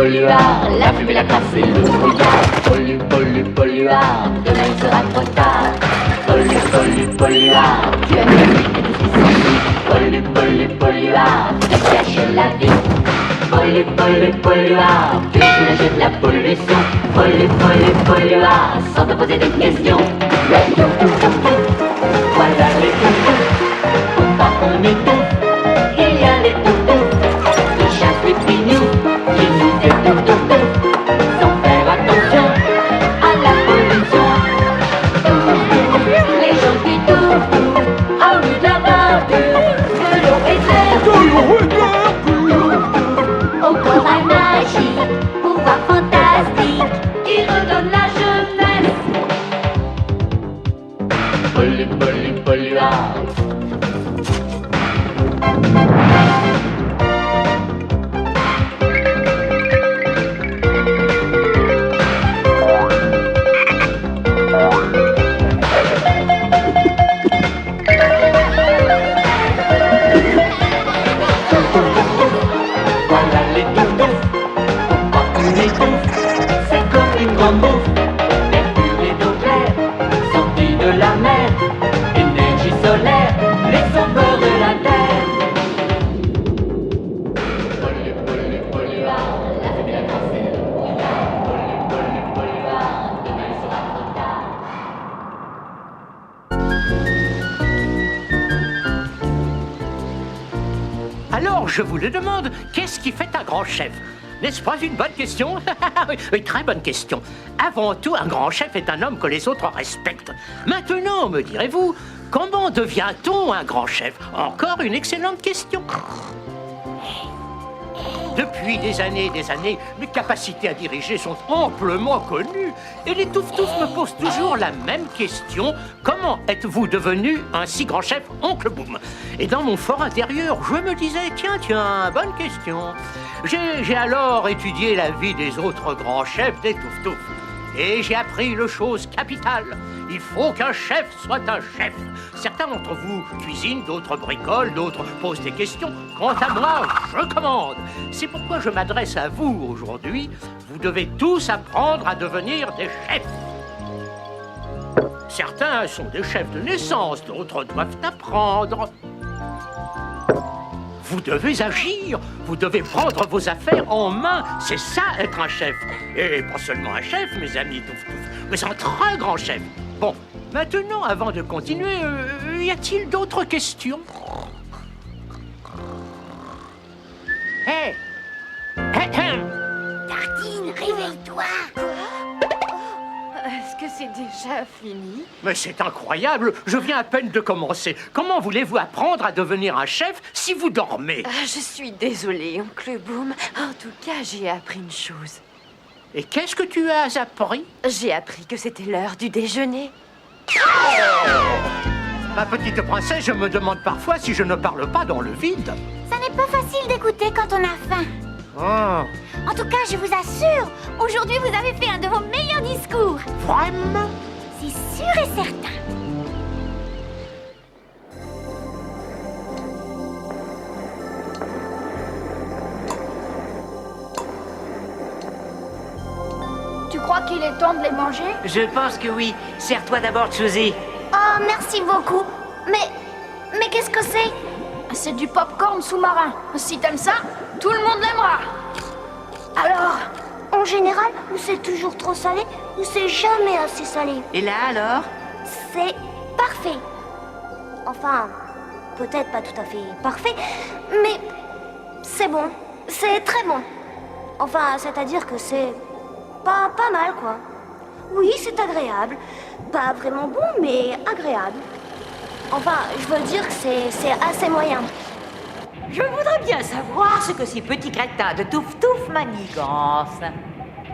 polluard, la fumée, la crasse et le brouillard. Polluard, demain il sera trop tard. Polluard, tu aimes la vie et tout ce qui s'ensuit. Polluard, tu caches la vie. Polluard, tu imagines la pollution. Polluard, sans te poser de questions. Voilà les toutous, faut pas qu'on étouffe. Il y a les toutous qui chassent les pignous, qui nous étouffent sans faire attention à la pollution. Les gens qui touffent en nous de la verdure, de l'eau et de l'air. Au corps à magie, pouvoir fantastique qui redonne la jeunesse. Polluard. Voilà les toutous, faut pas qu'on étouffe. C'est comme une grande bouffe. Mercure et d'eau claire, sortie de la mer. Énergie solaire, les sauveurs de la terre. Polluard, la fumée, la crasse et le brouillard. Polluard, demain il sera trop tard. Alors, je vous le demande, qu'est-ce qui fait un grand chef? N'est-ce pas une bonne question? Oui, très bonne question. Avant tout, un grand chef est un homme que les autres respectent. Maintenant, me direz-vous, comment devient-on un grand chef? Encore une excellente question. Depuis des années, mes capacités à diriger sont amplement connues. Et les toufs-toufs me posent toujours la même question. Comment êtes-vous devenu un si grand chef, Oncle Boom? Et dans mon fort intérieur, je me disais, tiens, bonne question. J'ai alors étudié la vie des autres grands chefs des toufs-toufs. Et j'ai appris une chose capitale. Il faut qu'un chef soit un chef. Certains d'entre vous cuisinent, d'autres bricolent, d'autres posent des questions. Quant à moi, je commande. C'est pourquoi je m'adresse à vous aujourd'hui. Vous devez tous apprendre à devenir des chefs. Certains sont des chefs de naissance, d'autres doivent apprendre. Vous devez agir, vous devez prendre vos affaires en main. C'est ça, être un chef. Et pas seulement un chef, mes amis touf-touf, mais un très grand chef. Bon, maintenant, avant de continuer, y a-t-il d'autres questions? Hé! Tartine, réveille-toi! Est-ce que c'est déjà fini? Mais c'est incroyable, je viens à peine de commencer. Comment voulez-vous apprendre à devenir un chef si vous dormez? Je suis désolée, Oncle Boom. En tout cas, j'ai appris une chose. Et qu'est-ce que tu as appris? J'ai appris que c'était l'heure du déjeuner. Ma petite princesse, je me demande parfois si je ne parle pas dans le vide. Ça n'est pas facile d'écouter quand on a faim. Oh, En tout cas, je vous assure, aujourd'hui vous avez fait un de vos meilleurs discours. vraiment? C'est sûr et certain. Tu crois qu'il est temps de les manger? Je pense que oui. Sers-toi d'abord, Suzy. Oh, merci beaucoup. Mais qu'est-ce que c'est? C'est du pop-corn sous-marin. Si t'aimes ça, tout le monde l'aimera. Alors, En général, ou c'est toujours trop salé, ou c'est jamais assez salé. Et là, alors? C'est parfait. Enfin, peut-être pas tout à fait parfait, mais c'est bon. C'est très bon. Enfin, c'est-à-dire que c'est pas mal, quoi. Oui, c'est agréable. Pas vraiment bon, mais agréable. Enfin, je veux dire que c'est assez moyen. Je voudrais bien savoir ce que ces petits crétins de touf-touf manigancent.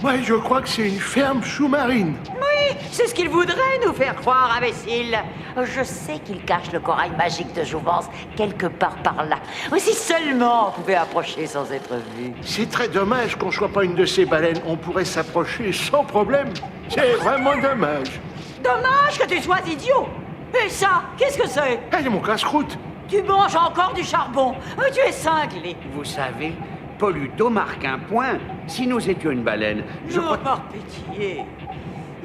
Moi, je crois que c'est une ferme sous-marine. Oui, c'est ce qu'ils voudraient nous faire croire, imbécile. Je sais qu'ils cachent le corail magique de Jouvence quelque part par là. Mais si seulement on pouvait approcher sans être vu. C'est très dommage qu'on soit pas une de ces baleines. On pourrait s'approcher sans problème. C'est vraiment dommage. Dommage que tu sois idiot. Et ça, qu'est-ce que c'est? Allez, mon casse-croûte. Tu manges encore du charbon. Tu es cinglé. Vous savez, Poluto marque un point. Si nous étions une baleine, je crois... Par pitié.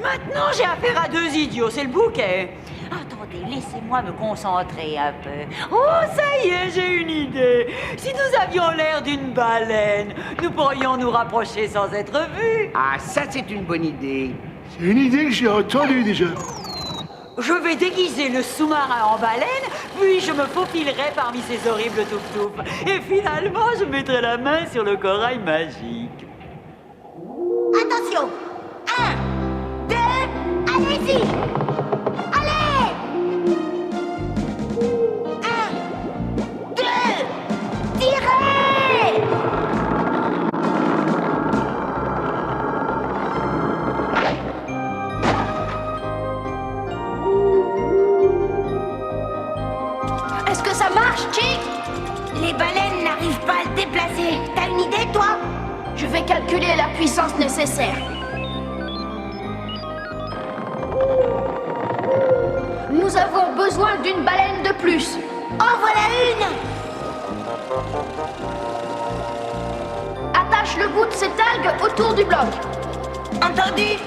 Maintenant, j'ai affaire à deux idiots, c'est le bouquet. Attendez, laissez-moi me concentrer un peu. Oh, ça y est, j'ai une idée. Si nous avions l'air d'une baleine, nous pourrions nous rapprocher sans être vus. Ah, ça c'est une bonne idée. C'est une idée que j'ai entendue déjà. Je vais déguiser le sous-marin en baleine, puis je me faufilerai parmi ces horribles touf-touf. Et finalement, je mettrai la main sur le corail magique. Attention! 1, 2, allez-y! Allez! 1, 2, tirez! Est-ce que ça marche, Chick? Les baleines n'arrivent pas à le déplacer. T'as une idée, toi? Je vais calculer la puissance nécessaire. Nous avons besoin d'une baleine de plus. En voilà une! Attache le bout de cette algue autour du bloc. Entendu?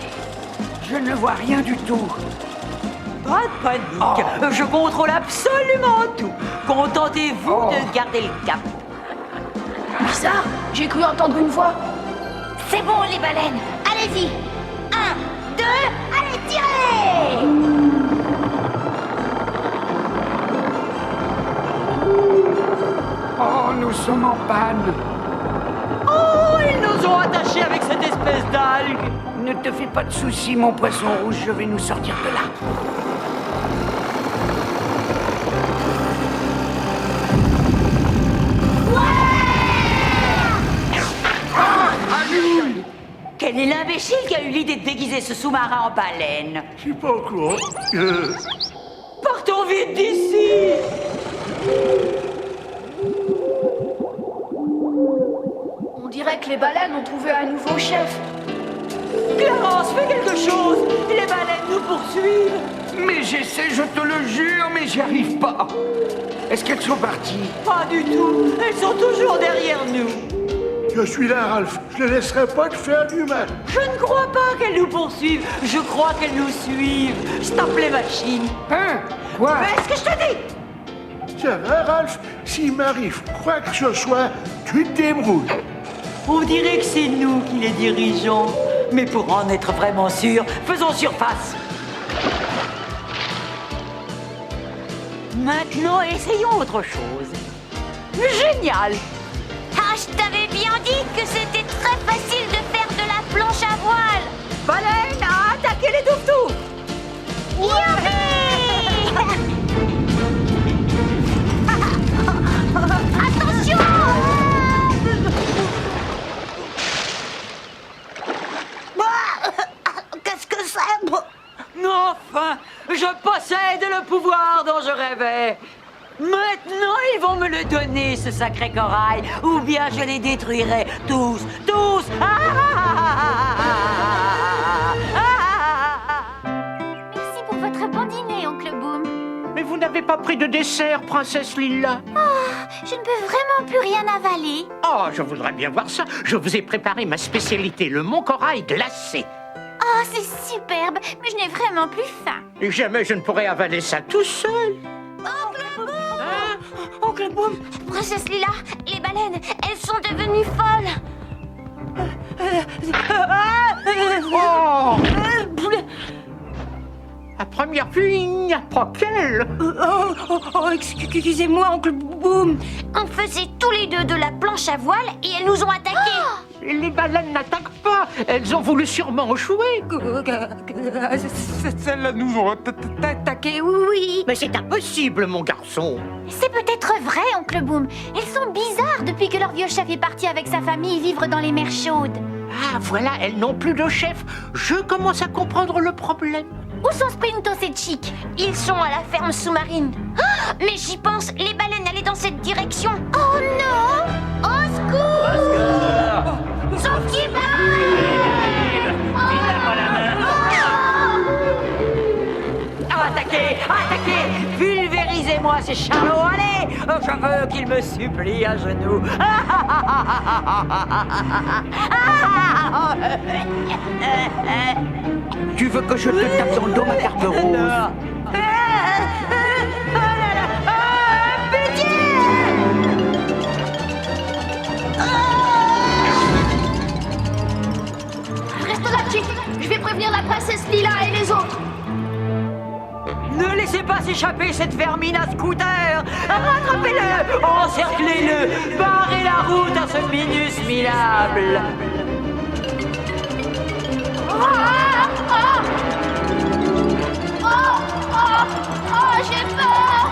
Je ne vois rien du tout. Pas de panique, je contrôle absolument tout. Contentez-vous de garder le cap. Bizarre, j'ai cru entendre une voix. C'est bon, les baleines. Allez-y. 1, 2, allez, tirez! Oh, nous sommes en panne. Oh, ils nous ont attachés avec cette espèce d'algue. Ne te fais pas de soucis, mon poisson rouge, je vais nous sortir de là. Quel est l'imbécile qui a eu l'idée de déguiser ce sous-marin en baleine? Je suis pas au courant. Partons vite d'ici! On dirait que les baleines ont trouvé un nouveau chef. Clarence, fais quelque chose! Les baleines nous poursuivent! Mais j'essaie, je te le jure, mais j'y arrive pas. Est-ce qu'elles sont parties? Pas du tout! Elles sont toujours derrière nous! Je suis là, Ralph. Je ne laisserai pas te faire du mal. Je ne crois pas qu'elles nous poursuivent! Je crois qu'elles nous suivent! Stoppe les machines! Hein? Quoi? Fais ce que je te dis! Ça va, Ralph? S'il m'arrive quoi que ce soit, tu te débrouilles. On dirait que c'est nous qui les dirigeons. Mais pour en être vraiment sûr, faisons surface. Maintenant, essayons autre chose. Génial! Ah, je t'avais bien dit que c'était très facile de faire de la planche à voile. Baleine, à attaquer les touf-toufs! Attention! Qu'est-ce que c'est? Enfin, je possède le pouvoir dont je rêvais. Maintenant, ils vont me le donner, ce sacré corail, ou bien je les détruirai tous, tous. Merci pour votre bon dîner, oncle Boom. Mais vous n'avez pas pris de dessert, princesse Lilla? Je ne peux vraiment plus rien avaler. Oh, je voudrais bien voir ça. Je vous ai préparé ma spécialité, le Mont Corail glacé. Oh, c'est superbe, mais je n'ai vraiment plus faim. Et jamais je ne pourrais avaler ça tout seul. Oncle Boom! Oncle Boom, Princesse Lila, les baleines, elles sont devenues folles. Oh! À première vue, il n'y a pas qu'elle. excusez-moi, Oncle Boom. On faisait tous les deux de la planche à voile et elles nous ont attaqués. Les baleines n'attaquent pas. Elles ont voulu sûrement échouer. Celles-là nous ont attaqué. Oui, Mais c'est impossible, mon garçon. c'est peut-être vrai, oncle Boom. Elles sont bizarres depuis que leur vieux chef est parti avec sa famille vivre dans les mers chaudes. Ah, voilà, elles n'ont plus de chef. Je commence à comprendre le problème. Où sont Sprintos et Chick? Ils sont à la ferme sous-marine. Ah, mais j'y pense, les baleines allaient dans cette direction. Oh non! Au secours! Sauf qui Attaquez, attaquez, pulvérisez Laissez-moi ces charlots aller. Je veux qu'ils me supplient à genoux. Tu veux que je te tape dans le dos, ma carte rose? Reste là, Chick. Je vais prévenir la princesse Lila et les autres. Ne laissez pas s'échapper cette vermine à scooter. Rattrapez-le, encerclez-le, barrez la route à ce minus minable. J'ai peur.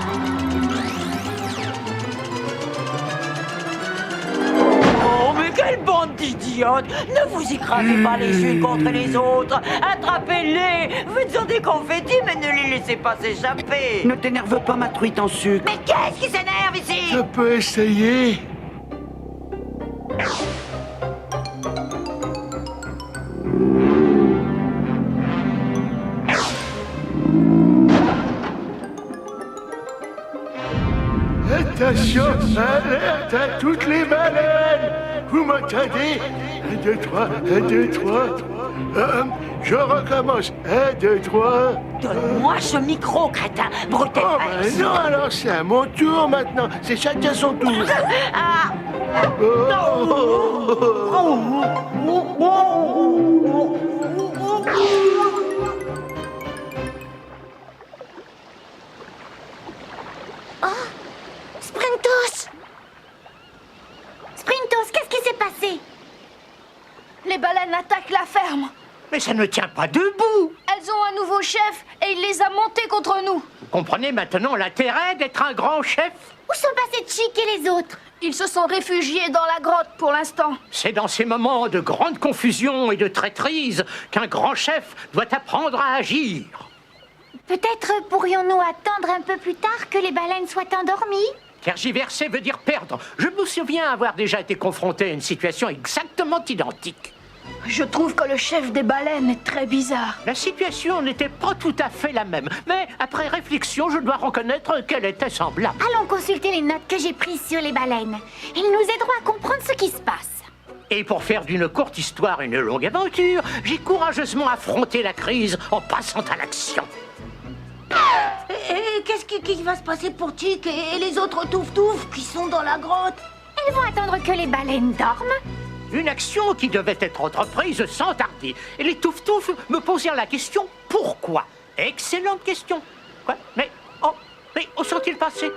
Oh, mais quelle bande d'idiotes! Ne vous écrasez pas les unes contre les autres! Attrapez-les! Faites-en des confettis, mais ne les laissez pas s'échapper! Ne t'énerve pas, ma truite en sucre. Mais qu'est-ce qui s'énerve ici? Je peux essayer. Attention, alerte à toutes les baleines. Vous m'entendez? 1, 2, 3, 1, 2, 3. Je recommence. 1, 2, 3. Donne-moi ce micro, crétin! Brutal! Oh, ben non, alors c'est à mon tour maintenant. C'est chacun son tour. Ah! Sprintos! Sprintos, qu'est-ce qui s'est passé? Les baleines attaquent la ferme. Mais ça ne tient pas debout. Elles ont un nouveau chef et il les a montés contre nous. Vous comprenez maintenant l'intérêt d'être un grand chef? Où sont passés Chick et les autres? Ils se sont réfugiés dans la grotte pour l'instant. C'est dans ces moments de grande confusion et de traîtrise qu'un grand chef doit apprendre à agir. Peut-être pourrions-nous attendre un peu plus tard que les baleines soient endormies? Tergiverser veut dire perdre. Je me souviens avoir déjà été confronté à une situation exactement identique. Je trouve que le chef des baleines est très bizarre. La situation n'était pas tout à fait la même, mais après réflexion, je dois reconnaître qu'elle était semblable. Allons consulter les notes que j'ai prises sur les baleines. Elles nous aideront à comprendre ce qui se passe. Et pour faire d'une courte histoire une longue aventure, j'ai courageusement affronté la crise en passant à l'action. Et qu'est-ce qui va se passer pour Chick et les autres touf-touf qui sont dans la grotte? Elles vont attendre que les baleines dorment? Une action qui devait être entreprise sans tarder. Et les touf-touf me posèrent la question « Pourquoi ?» Excellente question. Quoi? Mais où sont-ils passés?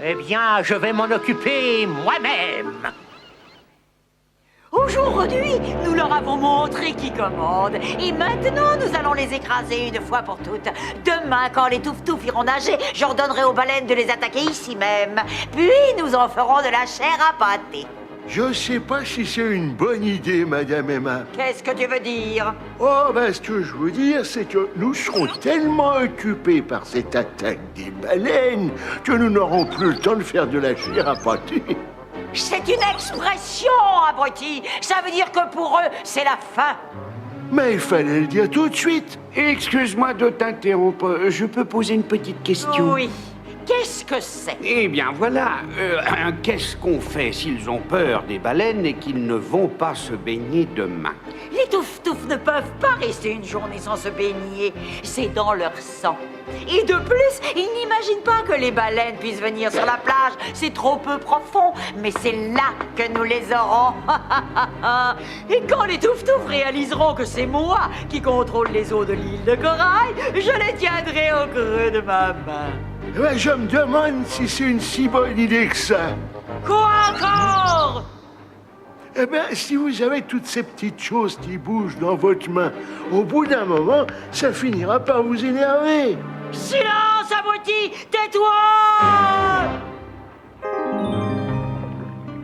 Eh bien, je vais m'en occuper moi-même. Aujourd'hui, nous leur avons montré qui commande. Et maintenant, nous allons les écraser une fois pour toutes. Demain, quand les touf-touf iront nager, j'ordonnerai aux baleines de les attaquer ici même. Puis, nous en ferons de la chair à pâté. Je sais pas si c'est une bonne idée, Madame Emma. Qu'est-ce que tu veux dire? Oh, ben, ce que je veux dire, c'est que nous serons tellement occupés par cette attaque des baleines que nous n'aurons plus le temps de faire de la chair à pâté. C'est une expression, abruti. Ça veut dire que pour eux, c'est la fin. Mais il fallait le dire tout de suite. Excuse-moi de t'interrompre. Je peux poser une petite question? Oui. Qu'est-ce que c'est? Eh bien, voilà. Qu'est-ce qu'on fait s'ils ont peur des baleines et qu'ils ne vont pas se baigner demain? Les touf-touf ne peuvent pas rester une journée sans se baigner. C'est dans leur sang. Et de plus, ils n'imaginent pas que les baleines puissent venir sur la plage. C'est trop peu profond. Mais c'est là que nous les aurons. Et quand les touf-touf réaliseront que c'est moi qui contrôle les eaux de l'île de corail, je les tiendrai au creux de ma main. Ben, je me demande si c'est une si bonne idée que ça. Quoi encore? Eh bien, si vous avez toutes ces petites choses qui bougent dans votre main, au bout d'un moment, ça finira par vous énerver. Silence, abruti! Tais-toi!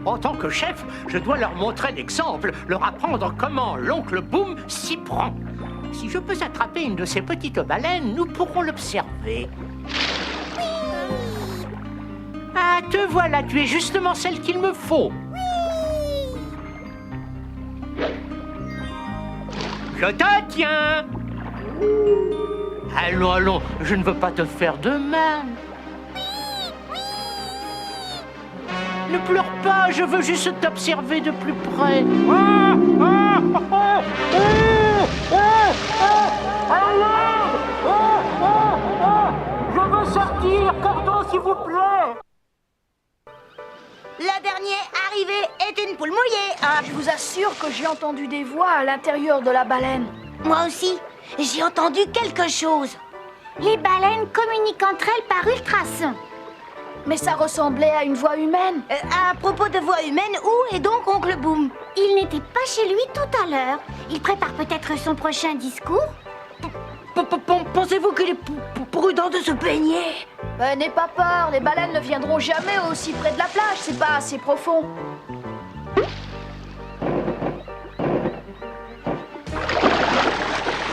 En tant que chef, je dois leur montrer l'exemple, leur apprendre comment l'oncle Boom s'y prend. Si je peux attraper une de ces petites baleines, nous pourrons l'observer. Ah, te voilà, tu es justement celle qu'il me faut. Je te tiens. Allons, allons, je ne veux pas te faire de mal. Ne pleure pas, je veux juste t'observer de plus près. Je veux sortir, cordon, s'il vous plaît. La dernière arrivée est une poule mouillée. Ah, Je vous assure que j'ai entendu des voix à l'intérieur de la baleine. moi aussi, j'ai entendu quelque chose. Les baleines communiquent entre elles par ultrasons. Mais ça ressemblait à une voix humaine. À propos de voix humaine, où est donc Oncle Boom? Il n'était pas chez lui tout à l'heure. Il prépare peut-être son prochain discours? Pensez-vous qu'il est prudent de se baigner? N'aie pas peur, les baleines ne viendront jamais aussi près de la plage, c'est pas assez profond.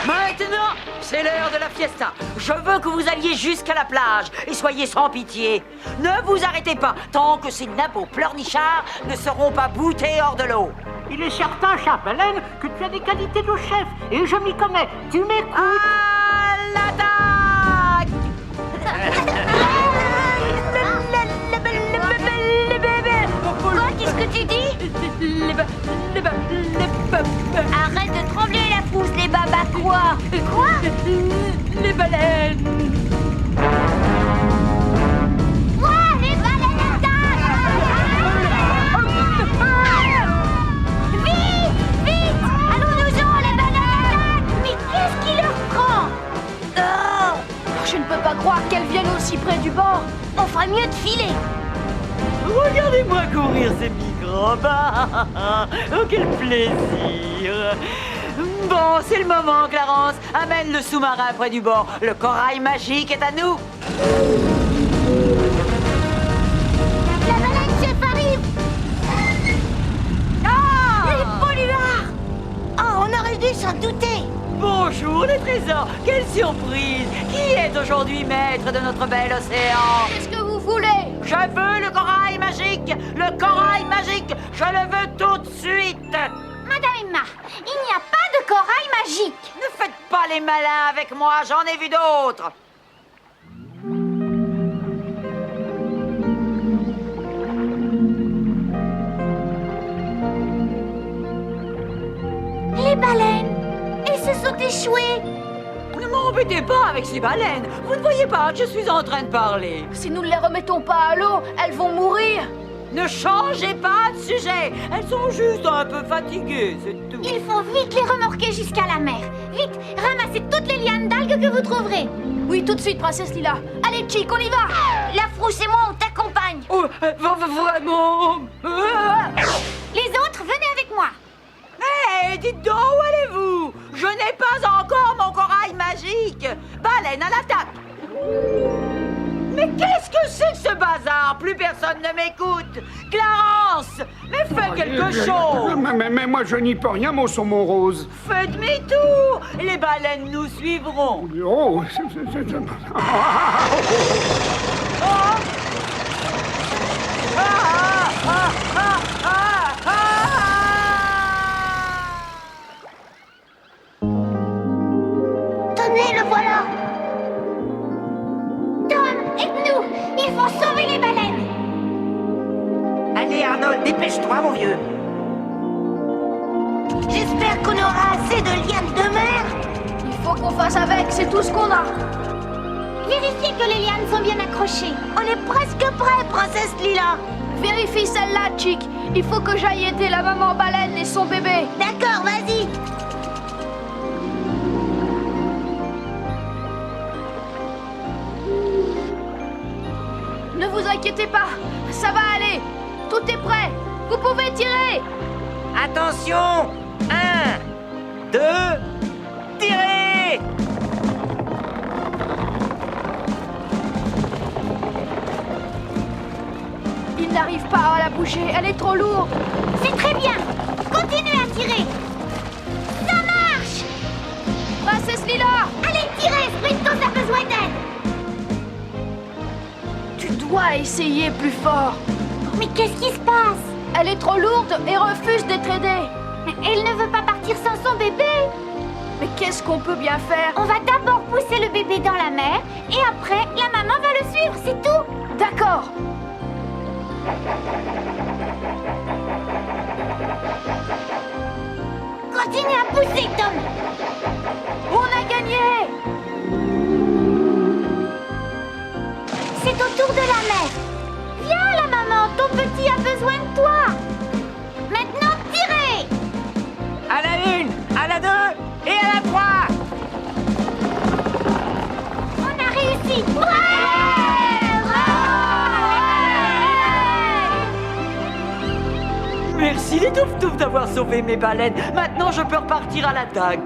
Maintenant, c'est l'heure de la fiesta. Je veux que vous alliez jusqu'à la plage et soyez sans pitié. Ne vous arrêtez pas tant que ces nabos pleurnichards ne seront pas boutés hors de l'eau. Il est certain, cher baleine, que tu as des qualités de chef, et je m'y connais. Tu m'écoutes. À l'attaque! Quoi? Qu'est-ce que tu dis? Arrête de trembler la frousse, les babas, quoi? Quoi? Les baleines! Quoi? Les baleines attaquent! Vite! Vite! Allons-nous-en, les baleines attaquent! Mais qu'est-ce qui leur prend? Oh! Je ne peux pas croire qu'elles viennent aussi près du bord. On ferait mieux de filer. Regardez-moi courir ces microbes. Oh, quel plaisir. Bon, c'est le moment, Clarence. Amène le sous-marin près du bord. Le corail magique est à nous. La baleine chef arrive! Ah! Les polluards! Oh, on aurait dû s'en douter! Bonjour, les trésors. Quelle surprise. Qui est aujourd'hui maître de notre bel océan? Qu'est-ce que vous voulez? Je veux le corail magique. Le corail magique. Je le veux tout de suite. Madame Emma, il n'y a pas de corail magique! Ne faites pas les malins avec moi. J'en ai vu d'autres. Les baleines! Elles se sont échouées! Ne m'embêtez pas avec ces baleines. Vous ne voyez pas que je suis en train de parler. Si nous ne les remettons pas à l'eau, elles vont mourir. Ne changez pas de sujet. Elles sont juste un peu fatiguées, c'est tout. Il faut vite les remorquer jusqu'à la mer. Vite, ramassez toutes les lianes d'algues que vous trouverez. Oui, tout de suite, princesse Lila. Allez, Chick, on y va. La frousse et moi, on t'accompagne. Oh, vraiment. Les autres, venez avec moi. Hé, dites donc, où allez-vous? Je n'ai pas encore mon corail magique. Baleine à l'attaque. Mais qu'est-ce que c'est que ce bazar? Plus personne ne m'écoute. Clarence, mais fais quelque chose. Mais moi, je n'y peux rien, mon saumon rose. Fais demi-tour. Les baleines nous suivront. Oh, Tenez, le voilà. Tom, aide-nous. Il faut sauver les baleines. Allez, Arnold, dépêche-toi, mon vieux. J'espère qu'on aura assez de lianes de mer. Il faut qu'on fasse avec, c'est tout ce qu'on a. Vérifiez que les lianes sont bien accrochées. On est presque prêt, princesse Lila. Vérifie celle-là, Chick. Il faut que j'aille aider la maman baleine et son bébé. D'accord, vas-y. Ne vous inquiétez pas, ça va aller. Tout est prêt. Vous pouvez tirer. Attention! 1, 2, tirez! Il n'arrive pas à la bouger, elle est trop lourde. C'est très bien. Continuez à tirer. Ça marche. Princesse Lila, Allez, tirez. Sprintos a besoin d'aide. tu dois essayer plus fort. Mais qu'est-ce qui se passe? Elle est trop lourde et refuse d'être aidée. Mais elle ne veut pas partir sans son bébé. Mais qu'est-ce qu'on peut bien faire? On va d'abord pousser le bébé dans la mer et après, la maman va le suivre, c'est tout. D'accord. pousser, Tom. On a gagné! C'est au tour de la mère. Viens, la maman, ton petit a besoin de toi. Maintenant, tirez. À la 1, à la 2 et à la 3. On a réussi. Merci les Touf-Touf d'avoir sauvé mes baleines. Maintenant, je peux repartir à l'attaque.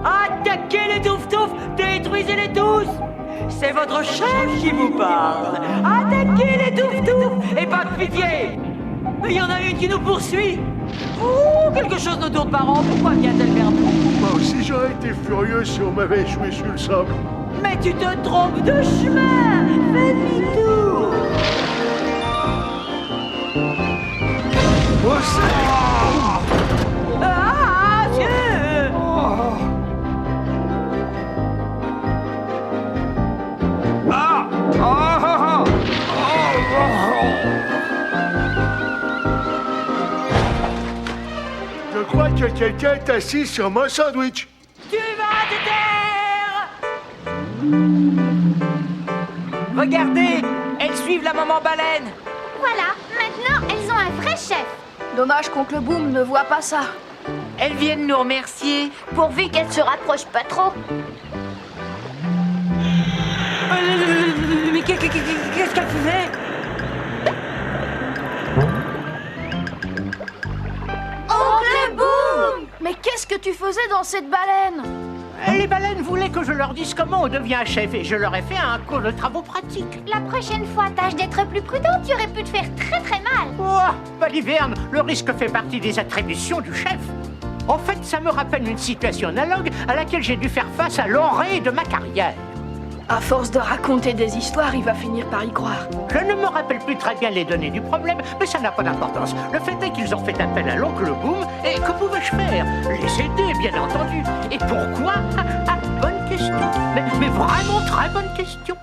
Attaquez les Touf-Touf! Détruisez-les tous! C'est votre chef qui vous parle. Attaquez les Touf-Touf! Et pas de pitié! Il y en a une qui nous poursuit! Ouh, quelque chose nous tourne par an. Pourquoi vient-elle vers nous? Moi aussi, j'aurais été furieux si on m'avait échoué sur le sable. Mais tu te trompes de chemin! Fais demi-tour! Oh, c'est... Ah, Dieu! Je crois que quelqu'un est assis sur mon sandwich. Tu vas te taire! Regardez! Elles suivent la maman baleine! Voilà, maintenant, elles ont un vrai chef. Dommage qu'Oncle Boom ne voit pas ça. Elles viennent nous remercier. Pourvu qu'elles se rapprochent pas trop. Mais qu'est-ce qu'elle faisait? Oncle Boom! Mais qu'est-ce que tu faisais dans cette baleine? Les baleines voulaient que je leur dise comment on devient un chef et je leur ai fait un cours de travaux pratiques. La prochaine fois, tâche d'être plus prudent, tu aurais pu te faire très très mal. Oh, Baliverne, le risque fait partie des attributions du chef. En fait, ça me rappelle une situation analogue à laquelle j'ai dû faire face à l'orée de ma carrière. À force de raconter des histoires, il va finir par y croire. Je ne me rappelle plus très bien les données du problème, mais ça n'a pas d'importance. Le fait est qu'ils ont fait appel à l'oncle Boom, et que pouvais-je faire? Les aider, bien entendu. Et pourquoi? Bonne question. Mais vraiment très bonne question.